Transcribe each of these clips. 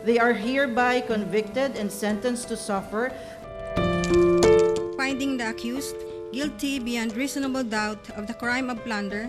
They are hereby convicted and sentenced to suffer. Finding the accused guilty beyond reasonable doubt of the crime of plunder.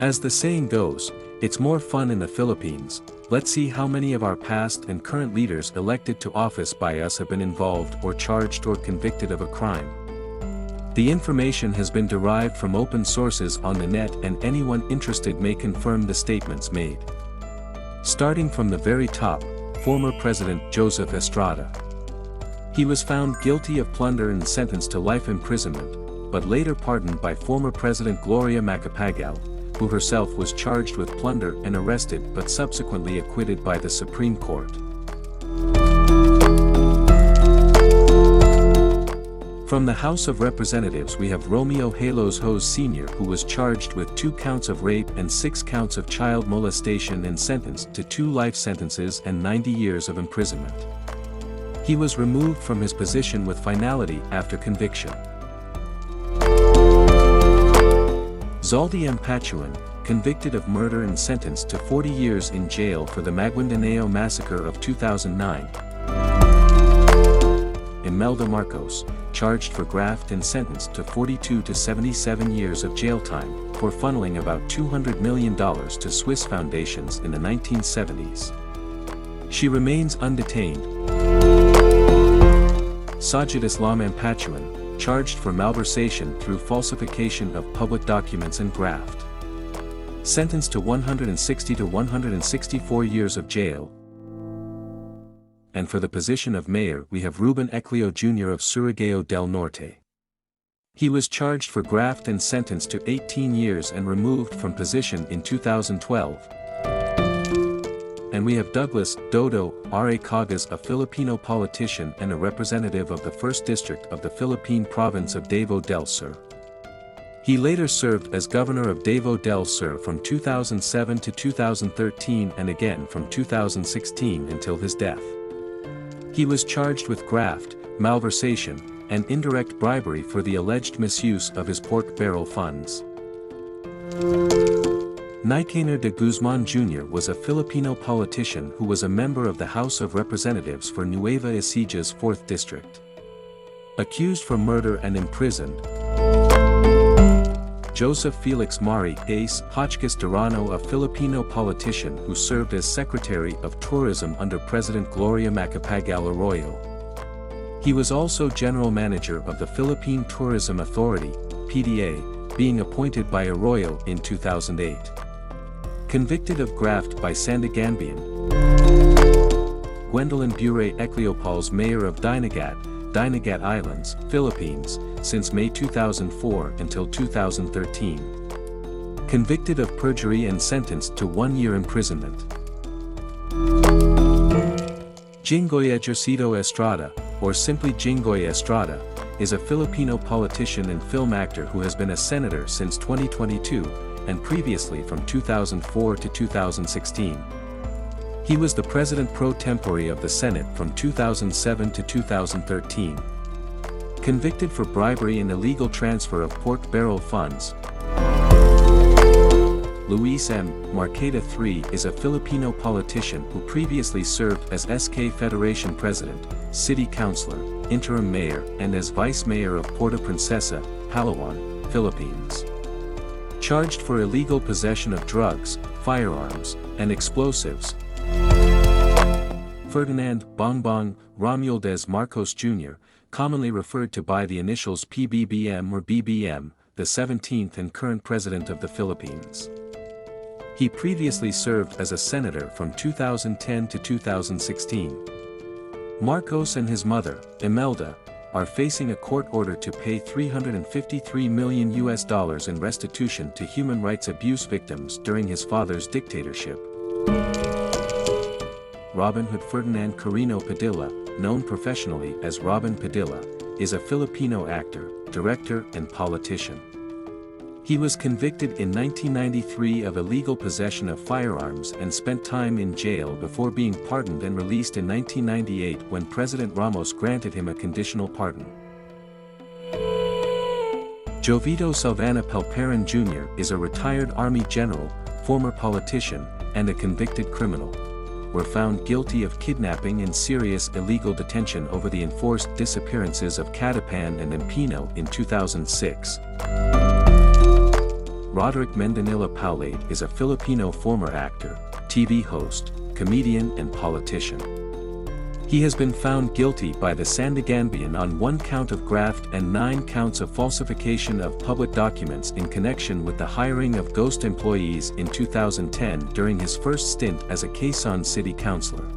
As the saying goes, it's more fun in the Philippines. Let's see how many of our past and current leaders elected to office by us have been involved or charged or convicted of a crime. The information has been derived from open sources on the net, and anyone interested may confirm the statements made. Starting from the very top, former President Joseph Estrada. He was found guilty of plunder and sentenced to life imprisonment, but later pardoned by former President Gloria Macapagal, who herself was charged with plunder and arrested but subsequently acquitted by the Supreme Court. From the House of Representatives we have Romeo Halos Hose Sr., who was charged with 2 counts of rape and 6 counts of child molestation and sentenced to 2 life sentences and 90 years of imprisonment. He was removed from his position with finality after conviction. Zaldi M. Patuan, convicted of murder and sentenced to 40 years in jail for the Maguindanao massacre of 2009. Imelda Marcos, charged for graft and sentenced to 42 to 77 years of jail time for funneling about $200 million to Swiss foundations in the 1970s. She remains undetained. Sajid Islam M. Patuan, charged for malversation through falsification of public documents and graft. Sentenced to 160 to 164 years of jail. And for the position of mayor we have Ruben Eclio Jr. of Surigao del Norte. He was charged for graft and sentenced to 18 years and removed from position in 2012. And we have Douglas Dodo R. A. Cagas, a Filipino politician and a representative of the 1st District of the Philippine province of Davao del Sur. He later served as governor of Davao del Sur from 2007 to 2013 and again from 2016 until his death. He was charged with graft, malversation, and indirect bribery for the alleged misuse of his pork barrel funds. Nicanor de Guzman Jr. was a Filipino politician who was a member of the House of Representatives for Nueva Ecija's 4th District. Accused for murder and imprisoned. Joseph Felix Mari Ace Hotchkiss Durano, a Filipino politician who served as Secretary of Tourism under President Gloria Macapagal Arroyo. He was also General Manager of the Philippine Tourism Authority, PDA, being appointed by Arroyo in 2008. Convicted of graft by Sandiganbian. Gwendolyn Bure Ecleopol's mayor of Dinagat Islands, Philippines, since May 2004 until 2013. Convicted of perjury and sentenced to 1 year imprisonment. Jinggoy Ejercito Estrada, or simply Jinggoy Estrada, is a Filipino politician and film actor who has been a senator since 2022, and previously from 2004 to 2016. He was the president pro tempore of the Senate from 2007 to 2013. Convicted for bribery and illegal transfer of pork barrel funds. Luis M. Marqueta III is a Filipino politician who previously served as SK Federation President, City Councilor, Interim Mayor and as Vice Mayor of Puerto Princesa, Palawan, Philippines. Charged for illegal possession of drugs, firearms, and explosives. Ferdinand Bongbong Romualdez Marcos Jr., commonly referred to by the initials PBBM or BBM, the 17th and current President of the Philippines. He previously served as a senator from 2010 to 2016. Marcos and his mother, Imelda, are facing a court order to pay $353 million in restitution to human rights abuse victims during his father's dictatorship. Robin Hood Ferdinand Carino Padilla, known professionally as Robin Padilla, is a Filipino actor, director and politician. He was convicted in 1993 of illegal possession of firearms and spent time in jail before being pardoned and released in 1998 when President Ramos granted him a conditional pardon. Jovito Salvana Pelperin Jr. is a retired Army general, former politician, and a convicted criminal. Were found guilty of kidnapping and serious illegal detention over the enforced disappearances of Catapan and Empino in 2006. Roderick Mendanilla Paulate is a Filipino former actor, TV host, comedian and politician. He has been found guilty by the Sandiganbayan on 1 count of graft and 9 counts of falsification of public documents in connection with the hiring of ghost employees in 2010 during his first stint as a Quezon City Councilor.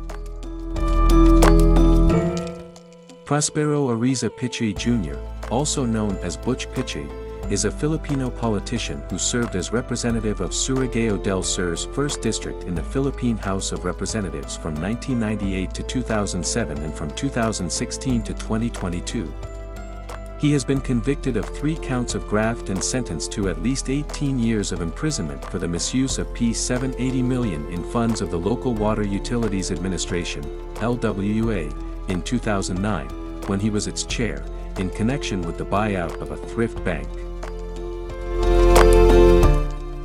Prospero Ariza Pichi Jr., also known as Butch Pichi, is a Filipino politician who served as representative of Surigao del Sur's 1st District in the Philippine House of Representatives from 1998 to 2007 and from 2016 to 2022. He has been convicted of 3 counts of graft and sentenced to at least 18 years of imprisonment for the misuse of P780 million in funds of the Local Water Utilities Administration, LWUA, in 2009, when he was its chair, in connection with the buyout of a thrift bank.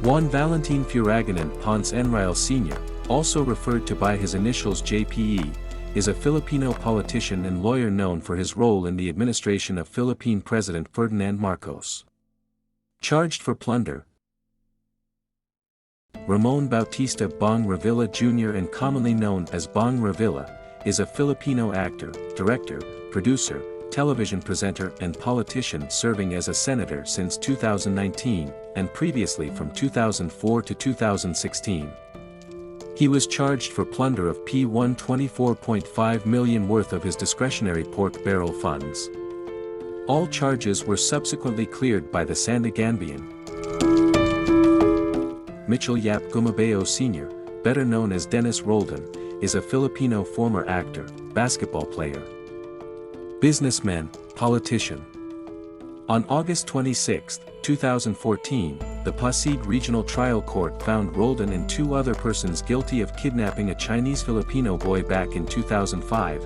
Juan Valentin Furaganan Ponce Enrile Sr., also referred to by his initials JPE, is a Filipino politician and lawyer known for his role in the administration of Philippine President Ferdinand Marcos. Charged for plunder, Ramon Bautista Bong Revilla Jr. and commonly known as Bong Revilla, is a Filipino actor, director, producer, television presenter and politician serving as a senator since 2019, and previously from 2004 to 2016. He was charged for plunder of P124.5 million worth of his discretionary pork barrel funds. All charges were subsequently cleared by the Sandiganbayan. Mitchell Yap Gumabeo Sr., better known as Dennis Roldan, is a Filipino former actor, basketball player, businessman, politician. On August 26, 2014, the Pasig Regional Trial Court found Roldan and 2 other persons guilty of kidnapping a Chinese-Filipino boy back in 2005.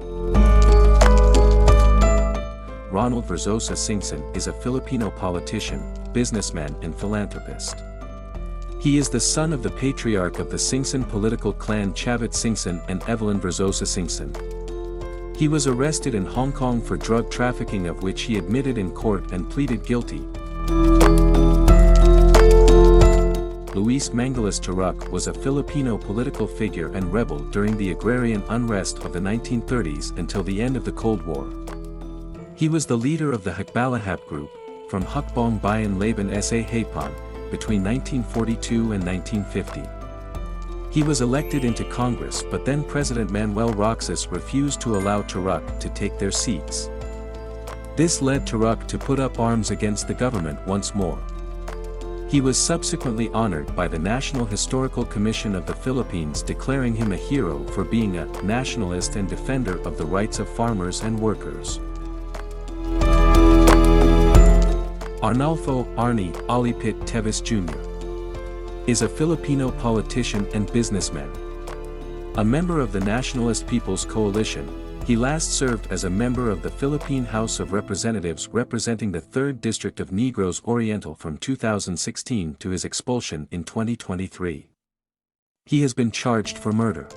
Ronald Verzosa Singson is a Filipino politician, businessman and philanthropist. He is the son of the patriarch of the Singson political clan Chavit Singson and Evelyn Verzosa Singson. He was arrested in Hong Kong for drug trafficking, of which he admitted in court and pleaded guilty. Luis Mangalas Taruk was a Filipino political figure and rebel during the agrarian unrest of the 1930s until the end of the Cold War. He was the leader of the Hakbalahap group, from Hakbong Bayan Laban Sa Hapon, between 1942 and 1950. He was elected into Congress, but then President Manuel Roxas refused to allow Taruk to take their seats. This led Taruk to put up arms against the government once more. He was subsequently honored by the National Historical Commission of the Philippines, declaring him a hero for being a nationalist and defender of the rights of farmers and workers. Arnulfo Arnie Alipit Tevis Jr. is a Filipino politician and businessman. A member of the Nationalist People's Coalition, he last served as a member of the Philippine House of Representatives representing the 3rd District of Negros Oriental from 2016 to his expulsion in 2023. He has been charged for murder.